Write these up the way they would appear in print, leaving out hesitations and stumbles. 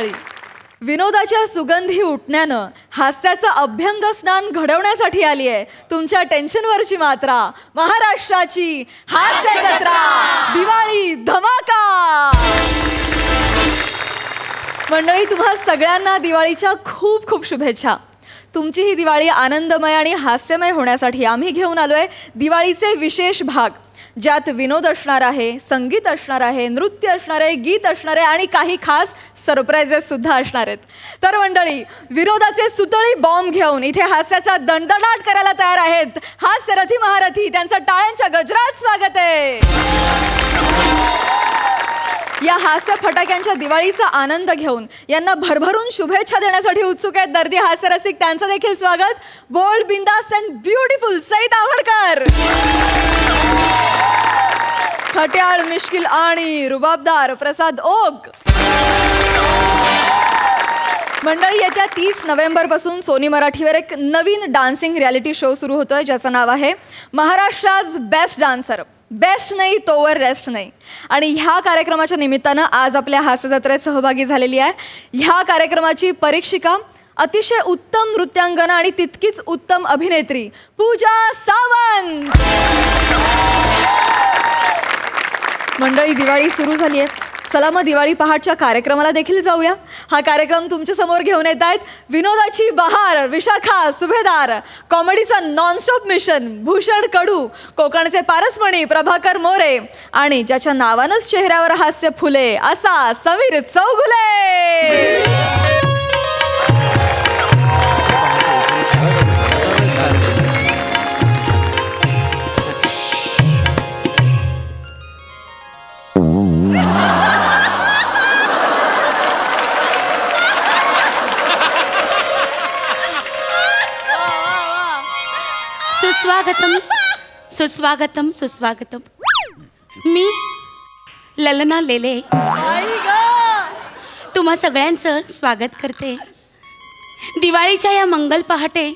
मंडळी, विनोदाच्या सुगंधी उठण्यानं हास्याचं अभ्यंग स्नान घडवण्यासाठी आली आहे तुमच्या टेन्शनवरची मात्रा, महाराष्ट्राची हास्य जत्रा दिवाळी धमाका. मंडळी, तुम्हा सगळ्यांना दिवाळीच्या खूप खूप शुभेच्छा. तुमची ही दिवाळी आनंदमय आणि हास्यमय होण्यासाठी आम्ही घेऊन आलोय दिवाळीचे विशेष भाग, ज्यात विनोद असणार आहे, संगीत असणार आहे, नृत्य असणार आहे, गीत असणार आहे आणि काही खास सरप्राइजेस सुद्धा असणार आहेत. तर मंडळी, विनोदाचे सुतळी बॉम्ब घेऊन इथे हास्याचा दणदणाट करायला तयार आहेत हास्यरथी महारथी. त्यांचं टाळ्यांच्या गजरात स्वागत आहे. या हास्य फटाक्यांच्या दिवाळीचा आनंद घेऊन यांना भरभरून शुभेच्छा देण्यासाठी उत्सुक आहेत दर्दी हास्यरसिक. त्यांचं देखील स्वागत. बोल्ड, बिंदास अँड ब्युटिफुल सई तावडकर, खट्याळ, मिश्किल आणि रुबाबदार प्रसाद ओक. मंडळी, येत्या 30 नोव्हेंबरपासून सोनी मराठीवर एक नवीन डान्सिंग रियालिटी शो सुरू होतोय, ज्याचं नाव आहे महाराष्ट्राज बेस्ट डान्सर. बेस्ट नाही तोवर रेस्ट नाही. आणि ह्या कार्यक्रमाच्या निमित्तानं आज आपल्या हास्य जत्रेत सहभागी झालेली आहे. ह्या कार्यक्रमाची परीक्षिका, अतिशय उत्तम नृत्यांगना आणि तितकीच उत्तम अभिनेत्री पूजा सावंत. मंडळी, दिवाळी सुरू झाली आहे. चला मग दिवाळी पहाटच्या कार्यक्रमाला देखील जाऊया. हा कार्यक्रम तुमच्या समोर घेऊन येत आहेत विनोदाची बहार विशाखा सुभेदार, कॉमेडीचं नॉनस्टॉप मिशन भूषण कडू, कोकणचे पारसमणी प्रभाकर मोरे आणि ज्याच्या नावानंच चेहऱ्यावर हास्य फुले असा समीर चौगुले. सुस्वागतम सुस्वागतम सुस्वागतम. मी ललना लेले तुम्हा सगळ्यांचं स्वागत करते. दिवाळीच्या या मंगल पहाटे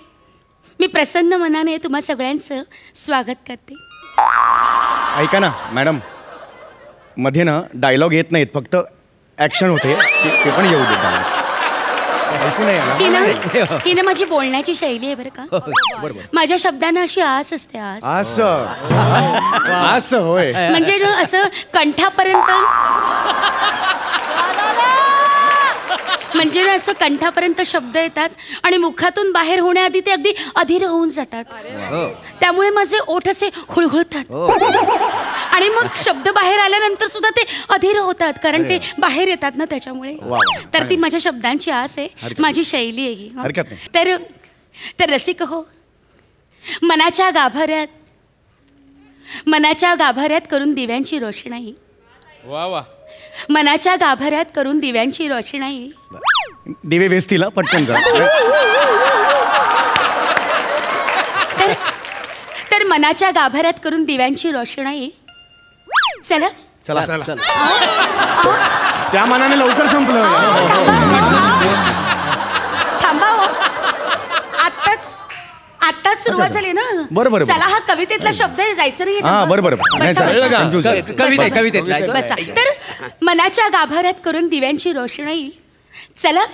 मी प्रसन्न मनाने तुम्हा सगळ्यांचं स्वागत करते. ऐका ना मॅडम, मध्ये ना डायलॉग येत नाहीत, फक्त ॲक्शन होते, ते पण येऊ देत. हिनं माझी बोलण्याची शैली आहे बरं का. माझ्या शब्दांना अशी आस असते. आस असं होय, म्हणजे असं कंठापर्यंत, म्हणजे असं कंठापर्यंत शब्द येतात आणि मुखातून बाहेर होण्याआधी ते अगदी अधीर होऊन जातात. त्यामुळे माझे ओठ असे हुळहुळतात आणि मग शब्द बाहेर आल्यानंतर सुद्धा ते अधीर होतात, कारण ते बाहेर येतात ना, त्याच्यामुळे. तर ती माझ्या शब्दांची आस आहे, माझी शैली आहे ही. तर रसिक हो, मनाच्या गाभाऱ्यात करून दिव्यांची रोषणाई. वा वा. मनाच्या गाभाऱ्यात करून दिव्यांची रोषणाई. दिवे वेचतील पटकन जा. तर मनाच्या गाभाऱ्यात करून दिव्यांची रोषणाई. चला चला चला, त्या मनाने लवकर संपलं. थांबा, आत्ताच सुरुवात झाली ना. बरोबर. चला, हा कवितेतला शब्द आहे, जायचं नाही. बसा. तर मनाच्या गाभाऱ्यात करून दिव्यांची रोषणाई. चला,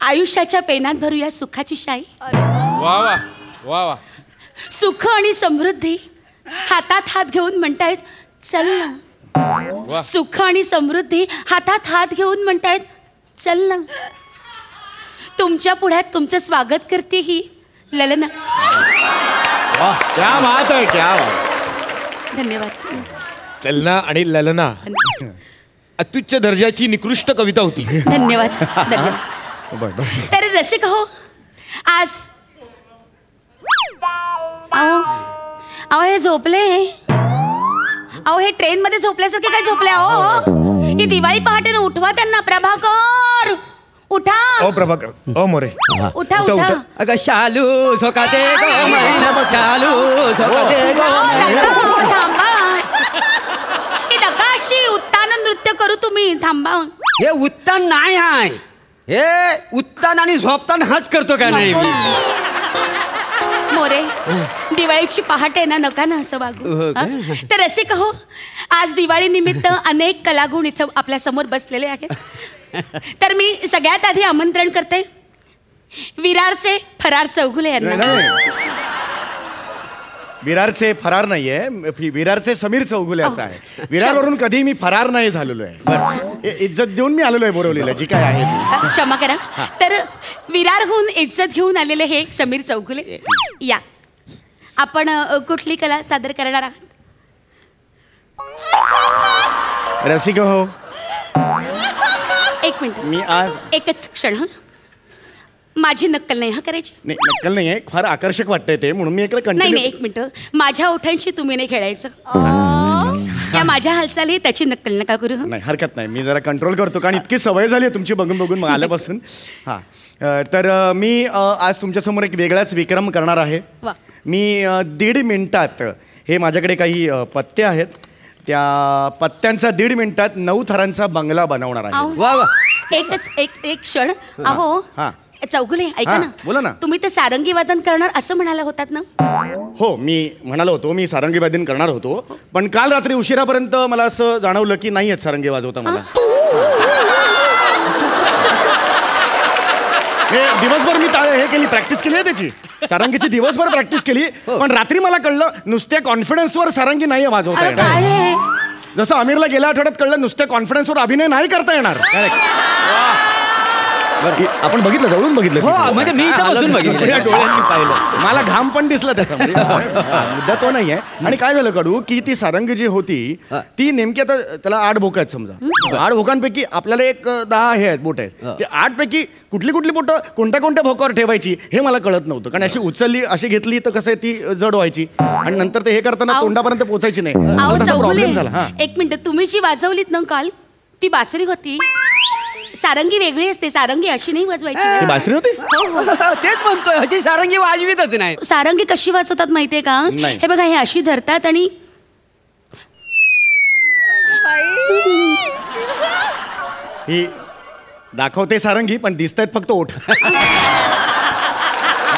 आयुष्याच्या पेनात भरूया सुखाची शाई. वा वा वा वा. सुख आणि समृद्धी हातात हात घेऊन म्हणतायत चल ना. सुख आणि समृद्धी हातात हात घेऊन म्हणतायत चल ना. तुमच्या पुढ्यात तुमचं स्वागत करते ही ललना. क्या बात आहे, क्या बात. धन्यवाद. चलना आणि ललना अत्युच्च दर्जाची निकृष्ट कविता होती. धन्यवाद धन्यवाद. तर रसिक हो, आज अहो हे झोपले, अहो हे ट्रेन मध्ये झोपल्यासारखे काय झोपले. अहो ही दिवाळी पहाटे उठवा त्यांना. प्रभाकर उठा. ओ प्रभाकर, ओ मोरे, उठा उठा. अगं शालू झोकाते गो मैना, शालू झोकाते गो मैना. थांबा, ही नका अशी उत्तान नृत्य करू तुम्ही. थांबा. हे उत्तान नाही आहे, हे उत्तान आणि झोपतान हाच करतो का नाही मी. मोरे, दिवाळीची पहाटे ना, नका ना असं वागू. तर रसिक हो, आज दिवाळी निमित्त अनेक कलागुण इथं आपल्या समोर बसलेले आहेत. तर मी सगळ्यात आधी आमंत्रण करते विरारचे फरार चौगुले यांना. नाही, विरारचे फरार नाहीये, विरारचे समीर चौगुले असं आहे. विरारवरून कधी मी फरार नाही झालेलो आहे. बरं, इज्जत देऊन मी आलेलो आहे बोरवलीला, जी काय आहे ती. क्षमा करा. तर विरारहून इज्जत घेऊन आलेले हे समीर चौगुले या. आपण कुठली कला सादर करणार आहात? रसिक हो, एक मिनिट, मी आज एकच क्षण. माझी नक्कल नाही करायची. नाही, नक्कल नाही आहे, फार आकर्षक वाटतंय ते, म्हणून मी इकडे नाही कंटिन्यू. नाही, एक मिनिट. माझ्या ओठांशी तुम्ही नाही खेळायचं. या माझ्या हालचाली त्याची नक्कल नका करू. नाही, हरकत नाही, मी जरा कंट्रोल करतो, कारण इतकी सवय झाली आहे तुमची बघून बघून मग आल्यापासून. हां, तर मी आज तुमच्यासमोर एक वेगळाच विक्रम करणार आहे. वा. मी 1.5 मिनिटात, हे माझ्याकडे काही पत्ते आहेत, त्या पत्त्यांचा 1.5 मिनिटात 9 थरांचा बंगला बनवणार आहे. अहो, वा वा. एकच एक क्षण. अहो हां. चौगुले ऐका हां, ना. बोला ना. तुम्ही ते सारंगी वादन करणार असं म्हणाला होतात ना? हो, मी म्हणालो होतो मी सारंगी वादन करणार होतो, पण काल रात्री उशिरापर्यंत मला असं जाणवलं की नाही आहेत सारंगी वाजवता मला. हे दिवसभर मी हे केली, प्रॅक्टिस केली आहे त्याची, सारंगीची दिवसभर प्रॅक्टिस केली, पण रात्री मला कळलं नुसत्या कॉन्फिडन्सवर सारंगी नाही वाजवता अरे काय येणार. आहे? जसं आमिरला गेल्या आठवड्यात कळलं नुसत्या कॉन्फिडन्सवर अभिनय नाही करता येणार. आपण बघितलं, जवळून बघितलं. हो, म्हणजे मी इथं बसून बघितलं, डोळ्यांनी पाहिलं, मला घाम पण दिसला त्याच्यामध्ये. मुद्दा तो नाहीये. आणि काय झालं कडू की ती सारंगी जी होती ती नेमकी, आता त्याला 8 भोकं आहेत समजा, 8 भोकांपैकी आपल्याला एक 10 हे आहेत बोट आहेत, ते 8 पैकी कुठली कुठली बोटं कोणत्या कोणत्या भोकावर ठेवायची हे मला कळत नव्हतं, कारण अशी उचलली अशी घेतली तर कसं आहे ती जड व्हायची आणि नंतर ते हे करताना तोंडापर्यंत पोचायची नाही. अहो तसा चौगुले, प्रॉब्लेम झाला. हा, एक मिनिट. तुम्ही जी वाजवलीत ना काल ती बासरी होती. सारंगी वेगळी असते, सारंगी अशी नाही ही वाजवायची. बासरी होती. हो हो. तेच म्हणतोय, ह्याची सारंगी वाजवीतच नाही. सारंगी कशी वाजवतात माहितीये का? नाही. हे बघा, हे अशी धरतात आणि ही दाखवते सारंगी, पण दिसतायत फक्त ओठ.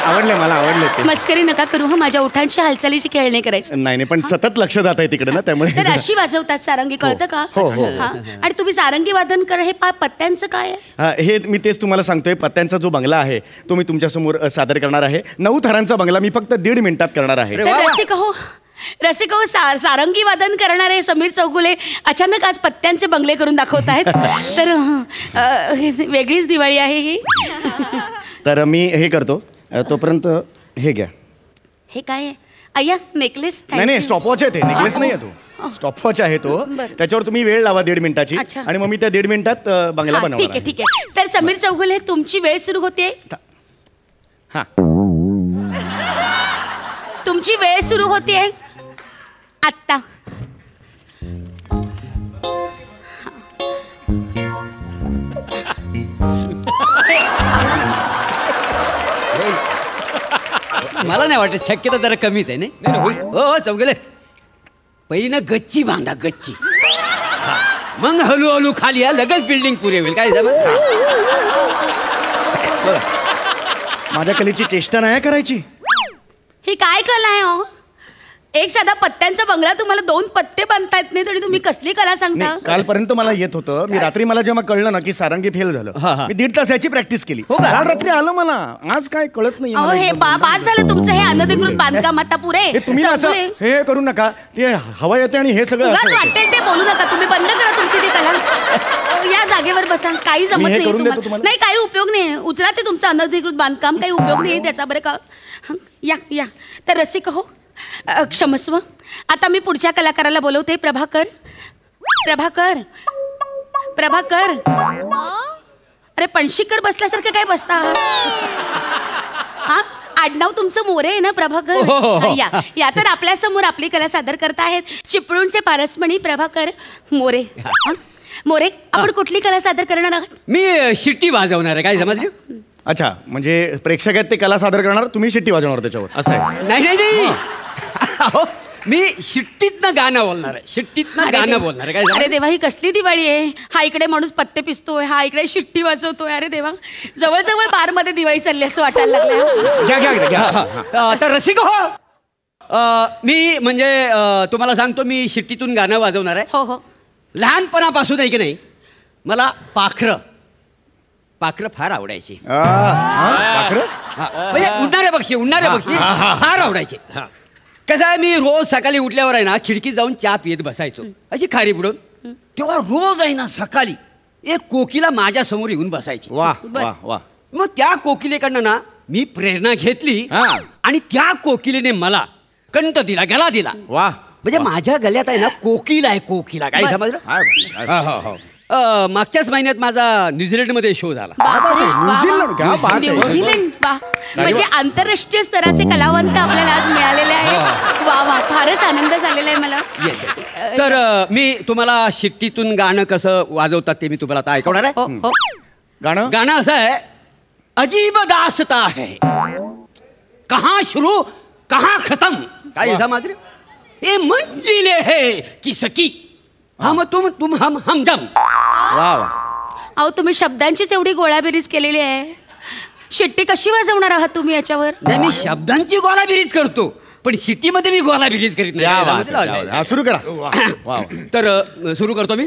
आवडले, मला आवडले ते. मस्करी नका करू. हा, माझ्या ओठांची हालचालीची खेळ नाही करायचं. नाही नाही, पण सतत लक्ष जात आहे तिकडे ना, त्यामुळे तर अशी वाजवतात सारंगी, कळतं का? हो, हो. हा. आणि तुम्ही सारंगी वादन कर, हे पत्त्यांचं काय आहे? हा, हे मी तेच तुम्हाला सांगतोय. पत्त्यांचा जो बंगला आहे तो मी तुमच्यासमोर सादर करणार आहे. 9 थरांचा बंगला मी फक्त 1.5 मिनिटात करणार आहे. तर रसिक हो, सारंगी वादन करणारे समीर चौगुले अचानक आज पत्त्यांचे बंगले करून दाखवत आहेत. तर वेगळीच दिवाळी आहे ही. तर मी हे करतो, तोपर्यंत हे घ्या. हे काय आहे? अय्या, नेकलेस. नाही नाही, स्टॉपवॉच आहे ते, नेकलेस नाही आहे तो, स्टॉपवॉच आहे तो. बरं. त्याच्यावर तुम्ही वेळ लावा 1.5 मिनिटाची, अच्छा. आणि मग मी त्या 1.5 मिनिटात बंगला हा, बनवणार ठीक आहे ठीक आहे. तर समीर चौगुले, तुमची वेळ सुरू होते. हा, तुमची वेळ सुरू होते आत्ता. मला नाही वाटत, शक्यता जरा कमीच आहे. नाही हो हो चौगुले, पहिली ना गच्ची बांधा, गच्ची, मग हळूहळू खाली या, लगेच बिल्डिंग पुरे होईल. काय झालं? माझ्या कलेची चेष्टा नाही करायची. ही काय कला आहे हो? एक साधा पत्त्यांचा बंगला तुम्हाला 2 पत्ते बांधता येत नाही, तरी तुम्ही कसली कला सांगता? नाही, कालपर्यंत मला येत होतं. मी रात्री मला जेव्हा कळलं ना की सारंगी फेल झालं, हा, हा. मी 1.5 तास याची प्रॅक्टिस केली. हो का? काल रात्री आलं मला, आज काय कळत नाही. अहो, हे पास झालं तुमचं हे अनधिकृत बांधकाम. आता पुरे. हे तुम्ही असं चौगुले, हे करू नका, ते हवा येते आणि हे सगळं उगाच असं होतं. वाटेल ते बोलू नका. तुम्ही बंद करा तुमची ती कला. या जागेवर बसा. काही जमत मी हे नाही करून देतो तुम्हाला. तुम्हाला. नाही, काही उपयोग नाही. उचला ते तुमचं अनधिकृत बांधकाम, काही उपयोग नाही त्याचा. बरं का? हं, या या. तर रसिक हो, क्षमस्व. आता मी पुढच्या कलाकाराला बोलवते. प्रभाकर, प्रभाकर, प्रभाकर. अरे पणशीकर बसल्यासारखं काय बसता? हा, आडनाव तुमचं मोरे आहे ना, प्रभाकर? या तर आपल्या समोर आपली कला सादर करत आहेत चिपळूणचे पारसमणी प्रभाकर मोरे. मोरे, आपण कुठली कला सादर करणार आहात? मी शिट्टी वाजवणार आहे. काय समजलं? अच्छा, म्हणजे प्रेक्षक आहेत ते कला सादर करणार, तुम्ही शिट्टी वाजवणार त्याच्यावर, असं आहे? नाही नाही नाही, अहो, मी शिट्टीतनं गाणं बोलणार आहे, शिट्टीतनं अरे गाणं देवा. बोलणार आहे. काय अरे झालं? देवा, ही कसली दिवाळी आहे? हा इकडे माणूस पत्ते पिसतोय, हा इकडे शिट्टी वाजवतोय. अरे देवा, जवळजवळ बारमध्ये दिवाळी चालली असं वाटायला लागलं. घ्या घ्या घ्या. तर रसिक हो, मी म्हणजे तुम्हाला सांगतो, मी शिट्टीतून गाणं वाजवणार आहे. हो हो. लहानपणापासून आहे की नाही, मला पाखरं पाखरं फार आवडायची. पाखरं? म्हणजे उडणारे पक्षी फार आवडायचे. कसं आहे, मी रोज सकाळी उठल्यावर आहे ना खिडकीत जाऊन चहा पियत बसायचो अशी खारी बुडून. तेव्हा रोज आहे ना सकाळी एक कोकिला माझ्या समोर येऊन बसायची. वा वा वा. मग त्या कोकिलेकडनं ना मी प्रेरणा घेतली आणि त्या कोकिलेने मला कंठ दिला, गला दिला. वा. म्हणजे माझ्या गल्यात आहे ना कोकिला आहे, कोकिला. काय समजलं? मागच्याच महिन्यात माझा न्यूझीलंडमध्ये शो झाला. न्यूझीलंड. वा, म्हणजे आंतरराष्ट्रीय स्तराचे कलावंत आपल्याला आज मिळालेले आहेत. वा वा, फारच आनंद झालेला आहे मला. तर मी तुम्हाला शिट्टीतून गाणं कसं वाजवतात ते मी तुम्हाला आता ऐकवणार आहे. गाणं असं आहे, अजीब दास्तां है, कहाँ शुरू कहाँ खत्म. काय समझ? ये मंजिले है किसकी, हम तुम हम जम. वा वा. अहो, तुम्ही शब्दांचीच एवढी गोळाबेरीज केलेली आहे. शिट्टी कशी वाजवणार आहात तुम्ही याच्यावर? नाही, मी शब्दांची गोळाबेरीज करतो पण शिट्टीमध्ये मी गोळाबेरीज करीत नाही. सुरू करा. तर सुरू करतो मी.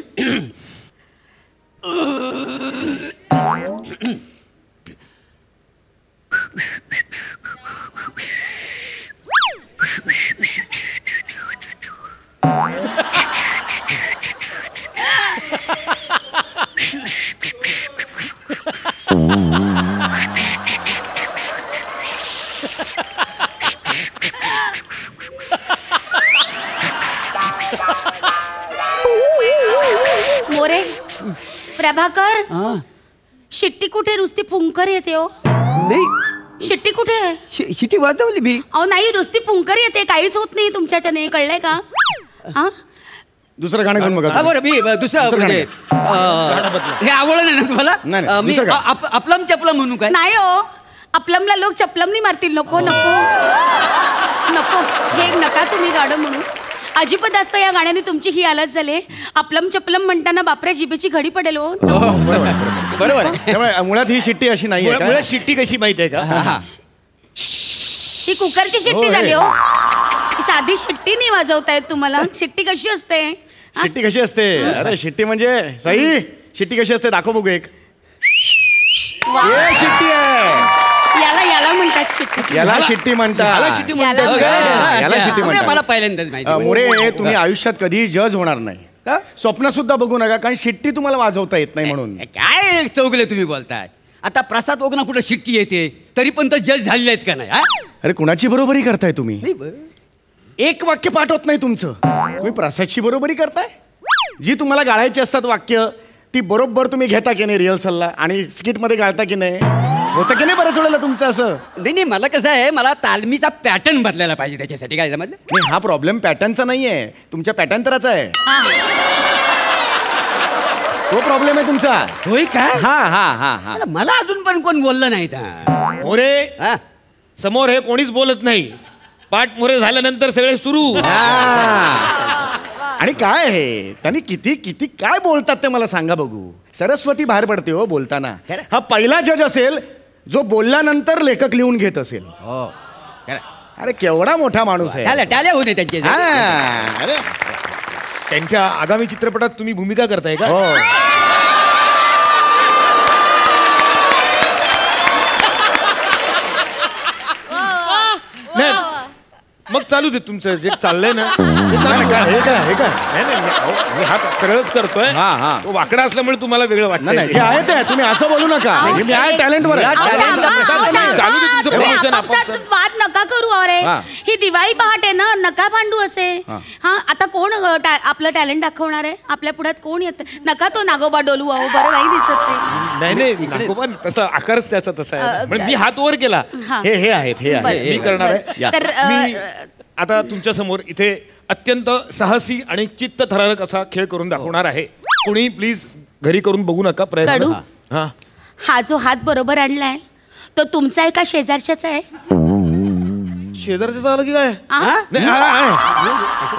मोरे, प्रभाकर, शिट्टी कुठे? नुसती फुंकर येते हो. नाही, शिट्टी कुठे आहे? शिट्टी वाजवली मी. अहो नाही, नुसती फुंकर येते, काहीच होत नाही तुमच्याच्याने, कळलंय का? दुसरं गाणं घेऊन बघा. बरं, मी दुसरं म्हणजे हे आवडलं नाही ना तुम्हाला? मी आपलम चपलम म्हणू काय? नाही हो, आपलमला लोक चपलमनी मारतील. नको नको नको, हे नका तुम्ही गाणं म्हणू. अजिबात असतं या गाण्याने तुमची ही हालत झाली. आपलम चपलम म्हणताना बापरे जिभेची घडी पडेल हो. बरोबर आहे. त्यामुळे मुळात ही शिट्टी अशी नाही. मुळात शिट्टी कशी माहिती आहे का? ही कुकरची शिट्टी झाली हो. साधी शिट्टी नाही वाजवतायत तुम्हाला. शिट्टी कशी असते? शिट्टी कशी असते? अरे शिट्टी म्हणजे सई, शिट्टी कशी असते दाखव बघू एक. शिट्टी आहे. याला म्हणतात शिट्टी. याला शिट्टी म्हणतात. याला शिट्टी म्हणतात. मला पहिल्यांदाच माहिती. मोरे, तुम्ही आयुष्यात कधी जज होणार नाही. स्वप्न सुद्धा बघू नका, कारण शिट्टी तुम्हाला वाजवता येत नाही म्हणून. काय चौगले तुम्ही बोलताय? आता प्रसाद ओगना कुठं शिट्टी येते तरी पण तर जज झालेले आहेत का नाही? अरे कुणाची बरोबरी करताय तुम्ही? एक वाक्य पाठ होत नाही तुमचं, तुम्ही प्रसादची बरोबरी करताय. जी तुम्हाला गाळायची असतात वाक्य ती बरोबर तुम्ही घेता की नाही रिहर्सलला आणि स्किटमध्ये गाळता की नाही? होतं की नाही बऱ्याच वेळेला तुमचं असं? नाही, मला कसं आहे, मला तालमीचा पॅटर्न बदलायला पाहिजे त्याच्यासाठी. काय समजलं? नाही, हा प्रॉब्लेम पॅटर्नचा नाही आहे, तुमच्या पॅटर्नतराचा आहे. तो प्रॉब्लेम आहे तुमचा. होय काय? हा हा हा हा. मला अजून पण कोण बोललं नाही. मोरे, समोर हे कोणीच बोलत नाही. पाठ मोरे झाल्यानंतर सगळे सुरू. आणि काय आहे त्यांनी किती किती काय बोलतात ते मला सांगा बघू. सरस्वती बाहेर पडते हो बोलताना. हा पहिला जज असेल जो बोलल्यानंतर लेखक लिहून घेत असेल. अरे केवढा मोठा माणूस आहे. टाल्या होते त्यांचे. अरे त्यांच्या आगामी चित्रपटात तुम्ही भूमिका करताय का? हो. मग चालू दे तुमचं जे चाललंय ना. हे काय मी हात सरळच करतोय. तो वाकडा असल्यामुळे तुम्हाला वेगळं वाटत नाही. जे आहे ते तुम्ही असं बोलू नका. मी आहे टॅलेंटवर. चालू दे तुमचं प्रमोशन. वाद नका करू. अरे ही दिवाळी पहाट आहे ना, नका भांडू असे. हा, आता कोण आपलं टॅलेंट दाखवणार आहे? आपल्या पुढ्यात कोण येत? नका तो नागोबा डोलू. अहो बरं नाही दिसत ते. नाही नागोबा तसा आकारच त्याचा तसा आहे. म्हणजे मी हात वर केला. हे आहेत मी करणार आहे. आता तुमच्या समोर इथे अत्यंत साहसी आणि चित्तथरारक असा खेळ करून दाखवणार आहे. कोणी प्लीज घरी करून बघू नका प्रयत्न. हा जो हात बरोबर आणलाय तो तुमचा आहे का शेजारच्याच आहे? शेजारचं झालं की काय?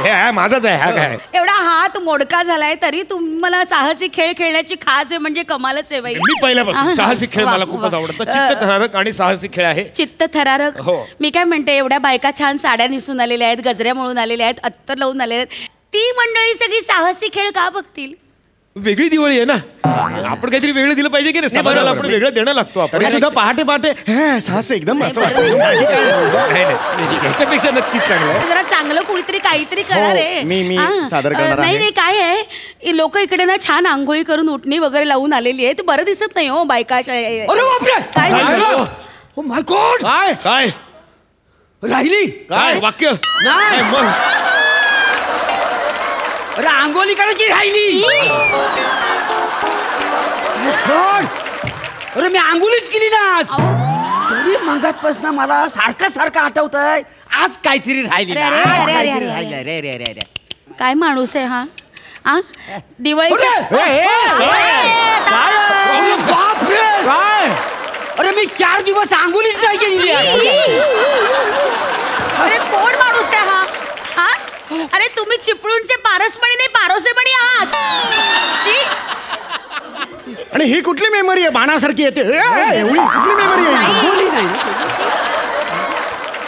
हे माझाच आहे. हा काय एवढा हात मोडका झालाय तरी तुम्हाला साहसी खेळ खेळण्याची खास आहे म्हणजे कमालच आहे बाई. मी पहिल्यापासून साहसी खेळ मला खूपच आवडतात. चित्तथरारक आणि साहसी खेळ आहे. चित्तथरारक. मी काय म्हणते, एवढ्या बायका छान साड्या नेसून आलेल्या आहेत, गजऱ्या म्हणून आलेल्या आहेत, अत्तर लावून आलेल्या आहेत, ती मंडळी सगळी साहसी खेळ का बघतील? वेगळी दिवाळी आहे ना, आपण काहीतरी वेगळं दिलं पाहिजे की नाही, समाजाला आपण वेगळं देणं लागतो आपण. तरी सुद्धा पहाटे पहाटे सास एकदम असं वाटतं. ह्याच्यापेक्षा नक्कीच चांगलं आहे. जरा चांगलं कुणीतरी काहीतरी करा रे. मी हा. सादर करणार नाही आहे. नाही काय आहे, लोक इकडे ना छान आंघोळी करून उठणी वगैरे लावून आलेली आहे, ते बरं दिसत नाही हो बायका अशा. अरे बापरे! काय झालं? Oh my God! काय काय राहिली काय वाक्य नाही. मग अरे अंघोळी करायची राहिली. गॉड! अरे मी आंघोळीच केली ना आज. तरी मंगातपासून मला सारखं आठवत आहे आज काहीतरी राहिली ना, अरे, आज अरे, काहीतरी अरे, राहिलं. रे रे रे रे. काय माणूस आहे हा? आ? दिवाळीच्या बापरे! काय अरे मी 4 दिवस आंघोळीच नाही केली. अरे कोण माणूस आहे हा? हा? अरे तुम्ही चिपळूणचे पारसमणी नाही पारोसेमणी आहात. शी. आणि ही कुठली मेमरी आहे बाणासारखी येते एवढी कुठली मेमरी आहे ही? आंघोळी नाही.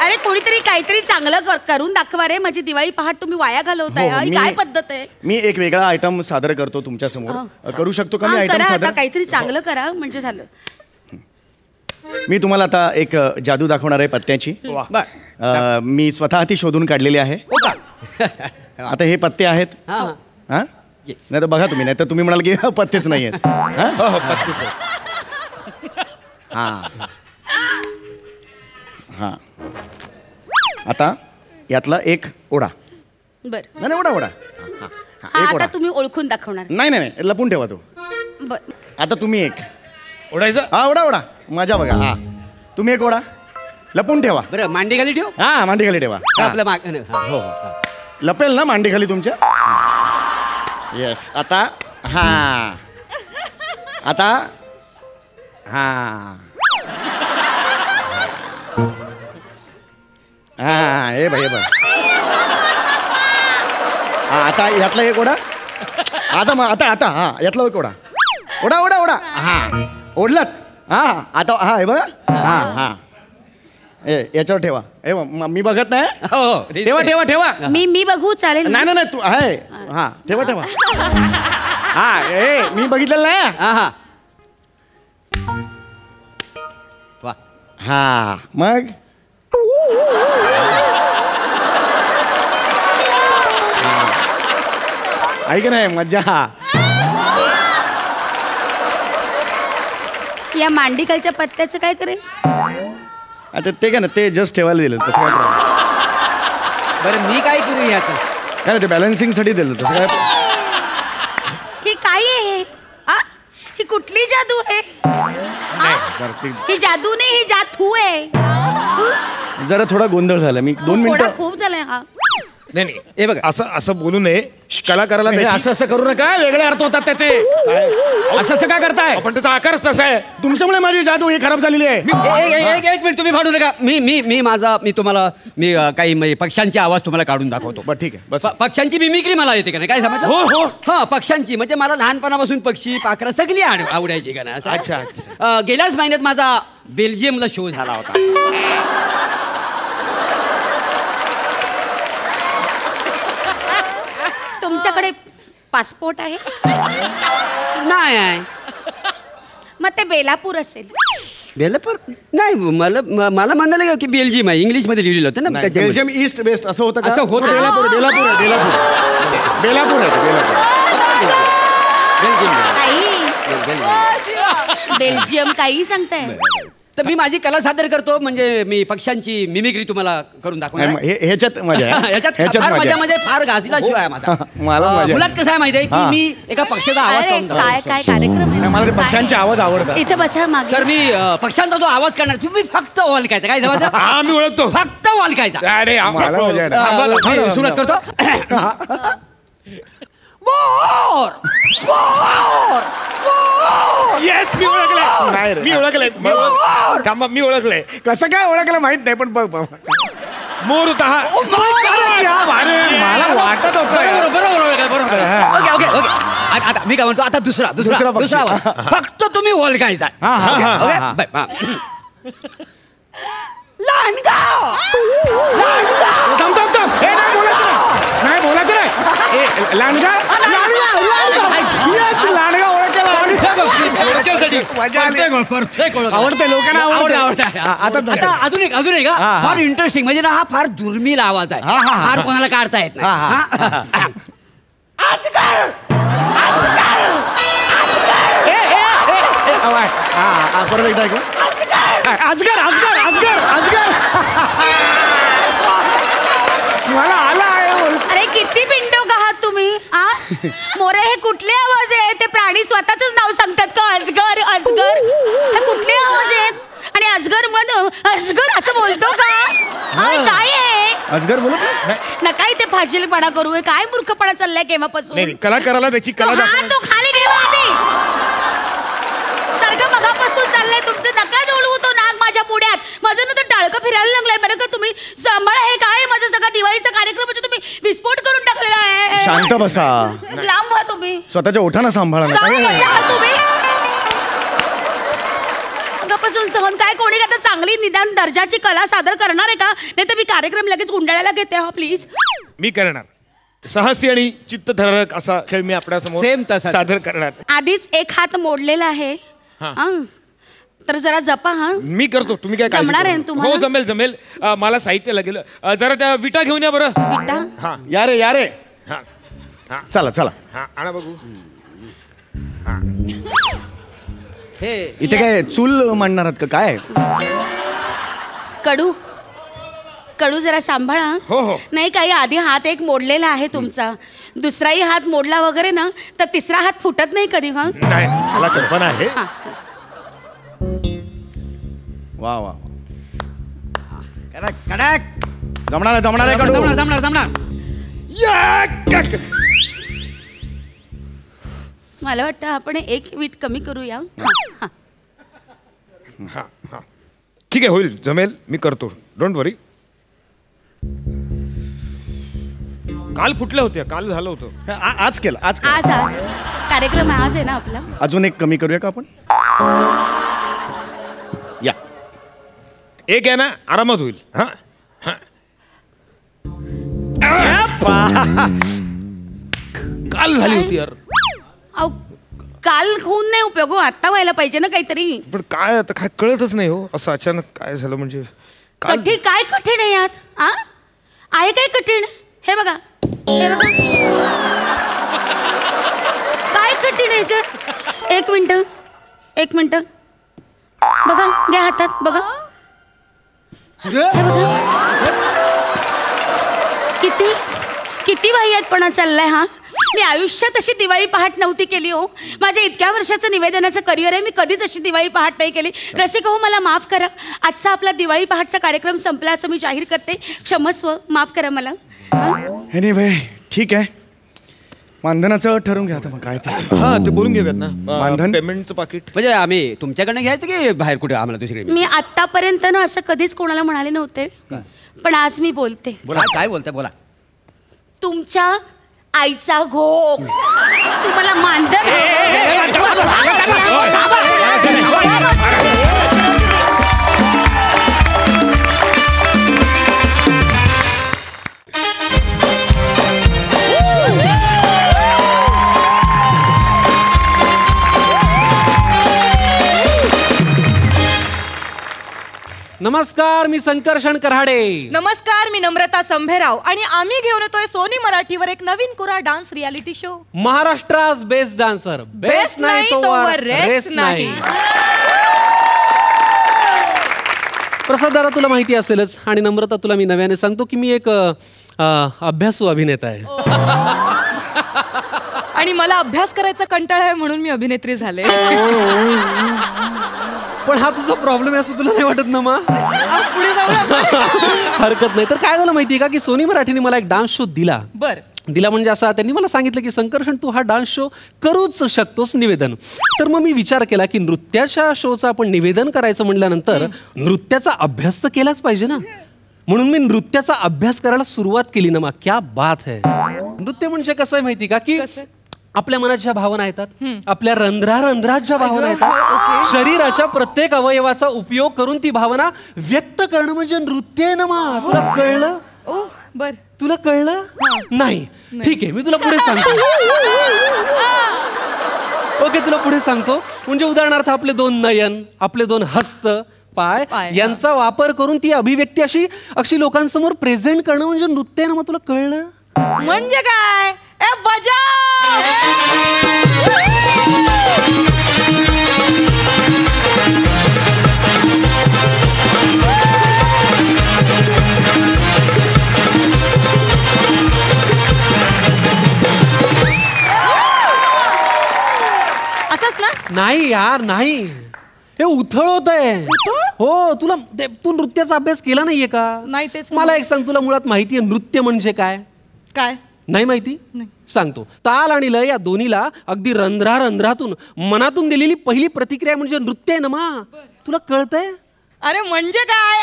अरे कोणीतरी काहीतरी चांगलं करून दाखवा रे, माझी दिवाळी पहाट तुम्ही वाया घालवताय. हो, ही मी- काय पद्धत आहे? मी एक वेगळा आयटम सादर करतो तुमच्या समोर. करू शकतो का मी हा, आयटम करा आता सादर? काहीतरी चांगलं करा म्हणजे झालं. मी तुम्हाला आता एक जादू दाखवणार आहे पत्त्याची. बर. मी स्वतः ती शोधून काढलेली आहे. हो का? आता हे पत्ते आहेत. हा. हा Yes. नाही तर बघा तुम्ही, नाही तर तुम्ही म्हणाल की पत्तेच नाही आहेत. हा? हो, पत्तीच आहे. हा हा आता यातला एक ओढा. बर नाही ओढा ओढा. हा, एक आता ओढा. तुम्ही ओळखून दाखवणार. नाही नाही नाही लपून ठेवा तो. बर आता तुम्ही एक ओढायचं. हा ओढा ओढा मजा बघा. हा तुम्ही एक ओढा लपून ठेवा. बरं मांडी खाली ठेव. हा मांडी खाली ठेवा. हा. आपलं माग हो लपेल ना मांडी खाली तुमच्या. येस आता हा आता हा हा हे भाई बघ. हा आता यातला एक ओढा. आता मग आता हा यातला एक ओढा. ओढा ओढा ओढा. हा ओढलात. हा आता हा हे बघा. हा हा याच्यावर ठेवा. हे मी बघत नाही. हो ठेवा ठेवा ठेवा. मी बघू चालेल ना? नाही नाही तू आहे. हा ठेवा ठेवा. हा ए मी बघितलेलं नाही. हा हा वा. हा मग ऐक नाही मज्जा. या मांडीखालच्या पत्त्याचं काय करायचं? आता ते काय ना ते जस्ट ठेवायला दिलं तसं काय problem. बरं मी काय करू याचं? काय नाही, ते बॅलन्सिंग साठी दिलं तसं काय. ही काय आहे? आ? ही कुठली जादू आहे? आ? जरा ते- ही जादू नाही, ही जादू आहे. जरा थोडा गोंधळ झाला. मी 2 थोडा मिनिटं खूप झालाय हा. नाही नाही हे बघा. असं असं बोलू नये. कलाकाराला हे त्याची- असं असं करू नका. वेगळे अर्थ होतात त्याचे. असं असं काय करताय? पण त्याचा आकारच तसा आहे. तुमच्यामुळे माझी जादू ही खराब झालेली आहे. एक मिनिट तुम्ही भांडू नका. मी तुम्हाला काही म्हणजे पक्ष्यांची आवाज तुम्हाला काढून दाखवतो. बरं ठीक आहे बस. पक्ष्यांची मिमिक्री मला येते का नाही काय समज. हो, हो. हा पक्ष्यांची म्हणजे मला लहानपणापासून पक्षी पाखरं सगळी आवडायची का नाही असं. अच्छा, गेल्याच महिन्यात माझा बेल्जियमला शो झाला होता. तुमच्याकडे पासपोर्ट आहे? नाही आहे. मग ते बेलापूर असेल. बेलापूर नाही. मला म्हणाले की बेल्जियम आहे. इंग्लिशमध्ये लिहिलेलं होतं ना नाही, त्याच्यामध्ये. बेल्जियम ईस्ट वेस्ट असं होतं का? असं होतं. बेलापूर बेलापूर आहे बेलापूर. बेलापूर आहे बेलापूर. काही बेल्जियम काही सांगताय. तर मी माझी कला सादर करतो म्हणजे मी पक्ष्यांची मिमिक्री तुम्हाला करून दाखवणार आहे. ह्याच्यात मजा आहे. याच्यात ह्याच्यात फार मजा मजा आहे. म्हणजे फार गाजला शिवाय आहे माझा. मला मजा आहे. मुलात कसं आहे माहिती आहे की हा. मी एका पक्षाचा आवाज अरे काढून दाखवतो. काय काय कार्यक्रम आहे? नाही, मला ते पक्ष्यांचे आवाज आवडतात. इथे बसा मागे. तर मी पक्ष्यांचा जो आवाज करणार तुम्ही फक्त ओळखायचा काय जवळ हा मी ओळखतो. फक्त ओळखायचा. अरे मला मजा आहे. मी सुरुवात करतो. बोर येस मी नाही ओळखलंय. रे. मी ओळखलंय. थांबा मी ओळखलंय. कसं काय ओळखलं माहित नाही पण बघ बघ. मोर होता हा. मला वाटत होतं. बरोबर ओके ओके ओके. आता मी काय म्हणतो आता दुसरा दुसरा पक्षी. आवाज फक्त तुम्ही ओळखायचा. हा, हा, हा, ओके? हा. बाय, हा. लांडगा थांब थांब थांब. हे नाही बोलायचं नाही. नाही बोलायचं नाही. ए, लांडगा. Yes. परफेक्ट आवडते लोकांना आवडते. आता अजून एक फार इंटरेस्टिंग म्हणजे ना हा फार दुर्मिळ आवाज आहे. फार कोणाला काढता येत नाही. परत एकदा ऐकू. अजगर अजगर अजगर अजगर मला आला आहे. अरे किती पिंडोक आहात तुम्ही. मोरे हे कुठले आवाज आहे. ते प्राणी स्वतःच नाव सांगतात का अजगर अजगर. हे कुठले आवाज आहेत. आणि अजगर म्हणून अजगर असं बोलतो का. काय आहे अजगर बोलत नका इथे फाजीलपणा करू. काय मूर्खपणा चाललाय केव्हापासून. नाही कलाकाराला त्याची कला तो खाली ठेवा आधी. सारखं मगापासून चाललंय तुमचं. नका जवळ होतो नाग माझ्या पुढ्यात. माझं ना तर टाळकं फिरायला लागलंय बरं का. तुम्ही सांभाळा. हे काय माझा सगळा दिवाळीचा कार्यक्रम म्हणजे तुम्ही विस्फोट करून टाकलेला आहे. शांत बसा. लांब व्हा तुम्ही. स्वतःच्या ओठानं सांभाळा ना. तुम्ही मगापासून सहन काय. कोणी आता चांगली निदान दर्जाची कला सादर करणार आहे का. नाही तर मी कार्यक्रम लगेच गुंडाळायला घेते. हा प्लीज. मी करणार. साहसी आणि चित्तथरारक असा खेळ मी आपल्यासमोर Same तसाच. सादर करणार. आधीच एक हात मोडलेला आहे. तर जरा जपा. मी करतो. तुम्ही काय काळजी जमणार आहे करू ना नका. तुम्हाला? हो जमेल जमेल. मला साहित्य लागेल. जरा त्या विटा घेऊन या बरं. विटा? हा या रे या रे. हा हा चला चला. हा आणा बघू. हे इथे काय चूल मांडणार आहात का काय. कडू कडू जरा सांभाळा. हो, हो. नाही काही आधी हात एक मोडलेला आहे तुमचा. दुसराही हात मोडला वगैरे ना तर तिसरा हात फुटत नाही कधी. नाही मला कल्पना आहे. वा वा. कडक कडक जमणार आहे जमणार आहे कडू. जमणार जमणार जमणार. मला वाटतं आपण एक वीट कमी करूया. हा हा ठीक आहे होईल जमेल. मी करतो. डोंट वरी. काल फुटल्या होत्या. काल झालं होतं. आज केलं आज केलं. आज आज कार्यक्रम आज आहे ना आपला. अजून एक कमी करूया का आपण. या एक आहे ना आरामात होईल. हा हा काल झाली होती यार. अहो, काल होऊन नाही उपयोग हो. आत्ता व्हायला पाहिजे ना काहीतरी. पण काय आता काय कळतच नाही हो. असं अचानक काय झालं म्हणजे काल कठीण काय कठीण आहे यात. आहे काय कठीण. हे बघा हे बघा काय कठीण आहे याच्यात. एक मिनिट बघा घ्या हातात. बघा हे बघा किती किती वाह्यातपणा चाललाय. मी आयुष्यात अशी दिवाळी पहाट नव्हती केली हो. माझ्या इतक्या वर्षाचं निवेदनाचं करिअर आहे. मी कधीच अशी दिवाळी पहाट नाही केली. रसिक हो मला माफ करा. आजचा आपला दिवाळी पहाटचा कार्यक्रम संपला असं मी जाहीर करते. क्षमस्व. माफ करा मला. एनिवे ठीक आहे. मानधनाचं ठरवून घ्या आता मग काय ते. हा ते बोलून घेऊयात ना. मानधन? पेमेंटचं पाकिट म्हणजे आम्ही तुमच्याकडनं घ्यायचं की बाहेर कुठे आम्हाला दुसरीकडे. मी आतापर्यंत ना असं कधीच कोणाला म्हणाले नव्हते. पण आज मी बोलते. बोला काय बोलताय बोला. तुमच्या आईचा घोक तुम्हाला मानधन. नमस्कार मी संकर्षण कराडे. नमस्कार मी नम्रता संभेराव आणि आम्ही घेऊन येतोय सोनी मराठीवर एक नवीन कुरा dance reality show. Maharashtra's best dancer. Best नाही तोवर रेस्ट नाही. प्रसाद दादा तुला माहिती असेलच आणि नम्रता तुला मी नव्याने सांगतो की मी एक अभ्यासू अभिनेता आहे. आणि मला अभ्यास करायचा कंटाळा आहे म्हणून मी अभिनेत्री झाले. पण हा तुझा प्रॉब्लेम आहे असं तुला नाही वाटत ना मा. पुढे जाऊया. हरकत नाही. तर काय झालं माहितीये का की सोनी मराठीने मला एक डान्स शो दिला. बर दिला म्हणजे असा त्यांनी मला सांगितलं की संकर्षण तू हा डान्स शो करूच शकतोस निवेदन. तर मग मी विचार केला की नृत्याच्या शोचं आपण निवेदन करायचं म्हटल्यानंतर नृत्याचा अभ्यास तर केलाच पाहिजे ना. म्हणून मी नृत्याचा अभ्यास करायला सुरुवात केली ना. मग क्या बात है. नृत्य म्हणजे कसं आहे माहिती का की आपल्या मनात ज्या भावना येतात आपल्या रंध्रात ज्या भावना येतात शरीराच्या प्रत्येक अवयवाचा उपयोग करून ती भावना व्यक्त करणं म्हणजे नृत्य आहे ना. मा तुला कळलं. बर तुला कळलं नाही. ठीक आहे मी तुला पुढे सांगतो. ओके, तुला पुढे सांगतो. म्हणजे उदाहरणार्थ आपले 2 नयन, आपले 2 हस्त, पाय यांचा वापर करून ती अभिव्यक्ती अशी लोकांसमोर प्रेझेंट करणं म्हणजे नृत्य ना. मग तुला कळलं म्हणजे काय? ए बजाव! असंच ना? नाही यार, नाही. हे उथळ होत आहे. हो, तू नृत्याचा अभ्यास केला नाहीये का? नाही, तेच मला एक सांग, तुला मुळात माहितीये नृत्य म्हणजे काय? काय नाही माहिती? सांगतो. ताल आणि लय या दोन्हीला अगदी रंध्रातून मनातून दिलेली पहिली प्रतिक्रिया म्हणजे नृत्य आहे ना. मा तुला कळतंय? अरे म्हणजे काय?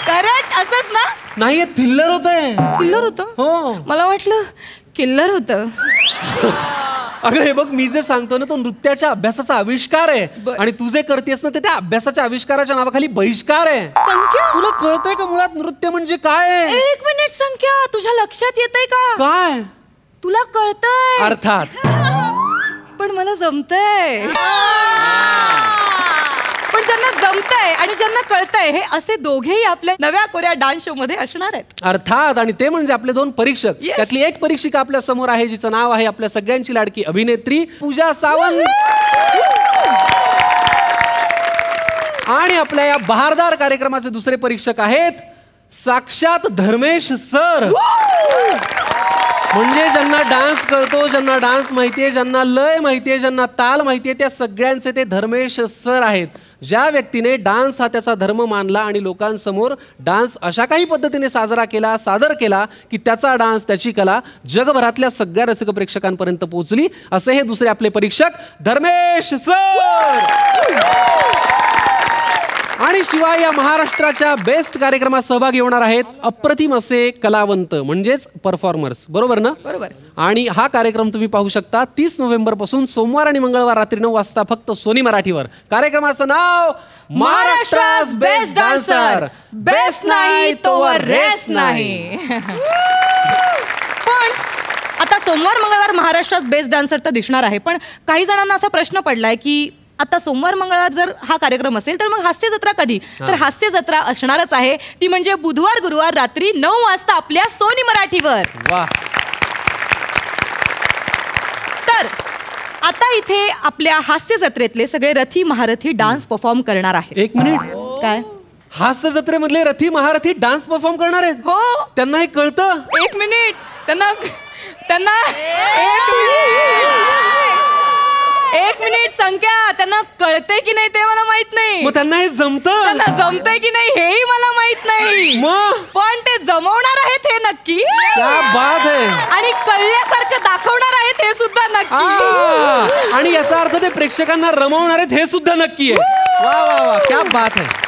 करेक्ट, असंच ना? नाही, थिल्लर होत आहे. किल्लर होतं? हो. मला वाटलं किल्लर होतं. अगं हे बघ, मी जे सांगतो ना तो नृत्याच्या अभ्यासाचा आविष्कार आहे. आणि तू जे करतेस ना ते त्या अभ्यासाच्या आविष्काराच्या नावाखाली बहिष्कार आहे. संख्या, तुला कळतंय का मुळात नृत्य म्हणजे काय आहे? 1 मिनिट संख्या, तुझ्या लक्षात येतंय का? काय? तुला कळतंय अर्थात. पण मला जमतंय. पण ज्यांना जमतंय आणि ज्यांना कळतंय हे असे दोघेही आपल्या नव्या कोऱ्या डान्स शो मध्ये असणार आहेत. अर्थात. आणि ते म्हणजे आपले 2 परीक्षक. Yes. त्यातली एक परीक्षिका आपल्या समोर आहे जिचं नाव आहे आपल्या सगळ्यांची लाडकी अभिनेत्री पूजा सावंत. आणि आपल्या या बहारदार कार्यक्रमाचे दुसरे परीक्षक आहेत साक्षात धर्मेश सर. म्हणजे ज्यांना डान्स कळतो, ज्यांना डान्स माहितीये, ज्यांना लय माहितीये, ज्यांना ताल माहितीये, त्या सगळ्यांचे ते धर्मेश सर आहेत. ज्या व्यक्तीने डान्स हा त्याचा धर्म मानला आणि लोकांसमोर डान्स अशा काही पद्धतीने सादर केला की त्याचा डान्स, त्याची कला जगभरातल्या सगळ्या रसिक प्रेक्षकांपर्यंत पोहोचली. असे हे दुसरे आपले परीक्षक धर्मेश सर. आणि शिवाय या महाराष्ट्राच्या बेस्ट कार्यक्रमात सहभागी होणार आहेत अप्रतिम असे कलावंत म्हणजेच परफॉर्मर्स. बरोबर ना? बरोबर. आणि हा कार्यक्रम तुम्ही पाहू शकता 30 नोव्हेंबर पासून सोमवार आणि मंगळवार रात्री 9 वाजता फक्त सोनी मराठीवर. कार्यक्रमाचं नाव महाराष्ट्रास बेस्ट डान्सर. बेस्ट नाही तोवर रेस्ट नाही. पण आता सोमवार मंगळवार महाराष्ट्रात बेस्ट डान्सर तर दिसणार आहे. पण काही जणांना असा प्रश्न पडलाय की आता सोमवार मंगळवार जर हा कार्यक्रम असेल तर मग हास्य जत्रा कधी? तर हास्य जत्रा असणारच आहे. ती म्हणजे बुधवार गुरुवार रात्री 9 वाजता आपल्या सोनी मराठीवर. वा. तर आता इथे आपल्या हास्य जत्रेतले सगळे रथी महारथी डान्स परफॉर्म करणार आहेत. 1 मिनिट. काय? हास्य जत्रेमधले रथी महारथी डान्स परफॉर्म करणार आहेत? हो. त्यांना हे कळतं? 1 मिनिट. त्यांना 1 मिनिट संख्या, त्यांना कळतंय की नाही ते मला माहित नाही. मग त्यांना हे जमतं? त्यांना जमतंय की नाही हेही मला माहित नाही. मग पण ते जमवणार आहेत हे नक्की. क्या बात आहे. आणि कळल्यासारखं दाखवणार आहेत हे सुद्धा नक्की. आणि याचा अर्थ ते प्रेक्षकांना रमवणार आहेत हे सुद्धा नक्की आहे. वा वा वा, क्या बात आहे.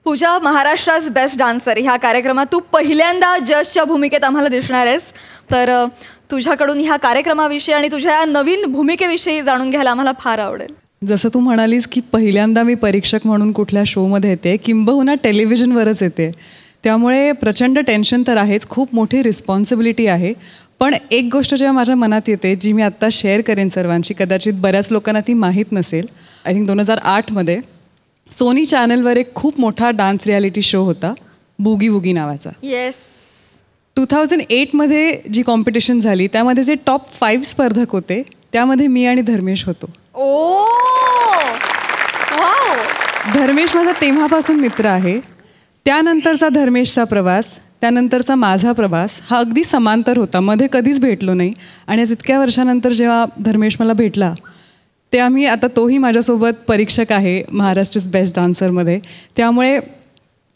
पूजा, महाराष्ट्रास बेस्ट डान्सर ह्या कार्यक्रमात तू पहिल्यांदा जजच्या भूमिकेत आम्हाला दिसणार आहेस. तर तुझ्याकडून ह्या कार्यक्रमाविषयी आणि तुझ्या नवीन भूमिकेविषयी जाणून घ्यायला आम्हाला फार आवडेल. जसं तू म्हणालीस की पहिल्यांदा मी परीक्षक म्हणून कुठल्या शोमध्ये येते, किंबहुना टेलिव्हिजनवरच येते, त्यामुळे प्रचंड टेन्शन तर आहेच, खूप मोठी रिस्पॉन्सिबिलिटी आहे. पण एक गोष्ट जेव्हा माझ्या मनात येते, जी मी आत्ता शेअर करेन सर्वांशी, कदाचित बऱ्याच लोकांना ती माहीत नसेल. आय थिंक 2008मध्ये सोनी चॅनलवर एक खूप मोठा डान्स रियालिटी शो होता, बुगी वुगी नावाचा. येस. 2008मध्ये जी कॉम्पिटिशन झाली त्यामध्ये जे टॉप 5 स्पर्धक होते त्यामध्ये मी आणि धर्मेश होतो. ओ वाव. धर्मेश माझा तेव्हापासून मित्र आहे. त्यानंतरचा धर्मेशचा प्रवास, त्यानंतरचा माझा प्रवास हा अगदी समांतर होता, मध्ये कधीच भेटलो नाही. आणि आज इतक्या वर्षानंतर जेव्हा धर्मेश मला भेटला ते आम्ही, आता तोही माझ्यासोबत परीक्षक आहे महाराष्ट्र's बेस्ट डान्सरमध्ये. त्यामुळे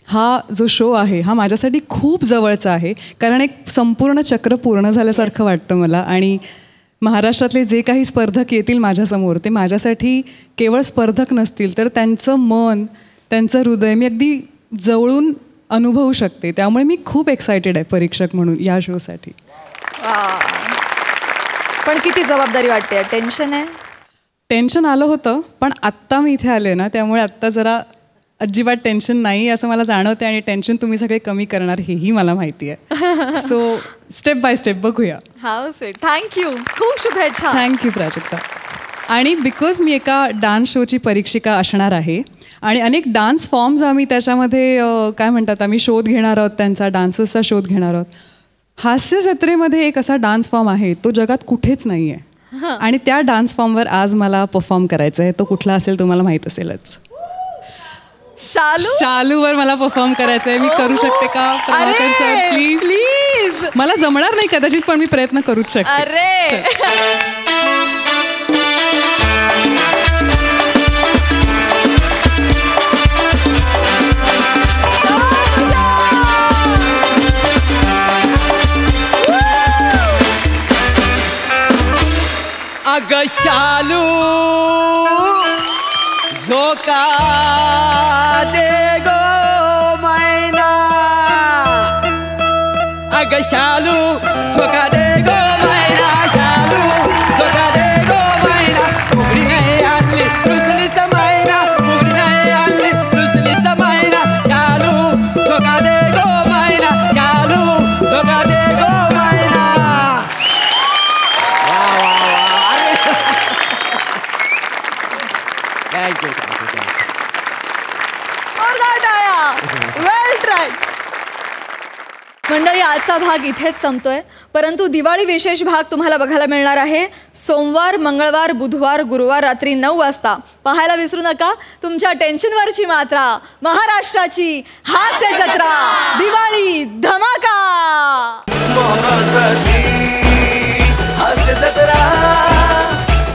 हा जो शो आहे हा माझ्यासाठी खूप जवळचा आहे, कारण एक संपूर्ण चक्र पूर्ण झाल्यासारखं वाटतं मला. आणि महाराष्ट्रातले जे काही स्पर्धक येतील माझ्यासमोर ते माझ्यासाठी केवळ स्पर्धक नसतील, तर त्यांचं मन, त्यांचं हृदय मी अगदी जवळून अनुभवू शकते. त्यामुळे मी खूप एक्सायटेड आहे परीक्षक म्हणून या शोसाठी. पण किती जबाबदारी वाटते, टेन्शन आहे? टेन्शन आलं होतं, पण आत्ता मी इथे आले ना, त्यामुळे आत्ता जरा अजिबात टेन्शन नाही असं मला जाणवते. आणि टेन्शन तुम्ही सगळे कमी करणार हेही मला माहिती आहे. सो स्टेप बाय स्टेप बघूया. How sweet. थँक्यू. खूप शुभेच्छा. थँक्यू प्राजक्ता. आणि बिकॉज मी एका डान्स शोची परीक्षिका असणार आहे आणि अनेक डान्स फॉर्म्स आम्ही त्याच्यामध्ये काय म्हणतात, आम्ही शोध घेणार आहोत, त्यांचा डान्सर्सचा शोध घेणार आहोत. हास्य जत्रेमध्ये एक असा डान्स फॉर्म आहे, तो जगात कुठेच नाही आहे. आणि त्या डान्स फॉर्मवर आज मला परफॉर्म करायचा आहे. तो कुठला असेल तुम्हाला माहीत असेलच. शालूवर मला परफॉर्म करायचं आहे. मी करू शकते का प्रभाकर सर? Please please. मला जमणार नाही कदाचित, पण मी प्रयत्न करूच शकते. अरे अग शालू झोका दे गो मैना, अग शालू झोका दे गो मैना, शालू झोका दे गो मैना. उघडी नाही आणली रुसलीचा मैना, उघडी नाही आणली रुसलीचा मैना. शालू झोका दे गो मैना, शालू झोका दे गो मैना. थँक्यू. वेल ट्राय. मंडळी, आजचा भाग इथेच संपतोय, परंतु दिवाळी विशेष भाग तुम्हाला बघायला मिळणार आहे सोमवार, मंगळवार, बुधवार, गुरुवार रात्री 9 वाजता. पाहायला विसरू नका. तुमच्या टेन्शनवरची मात्रा, महाराष्ट्राची हास्य जत्रा, दिवाळी धमाका.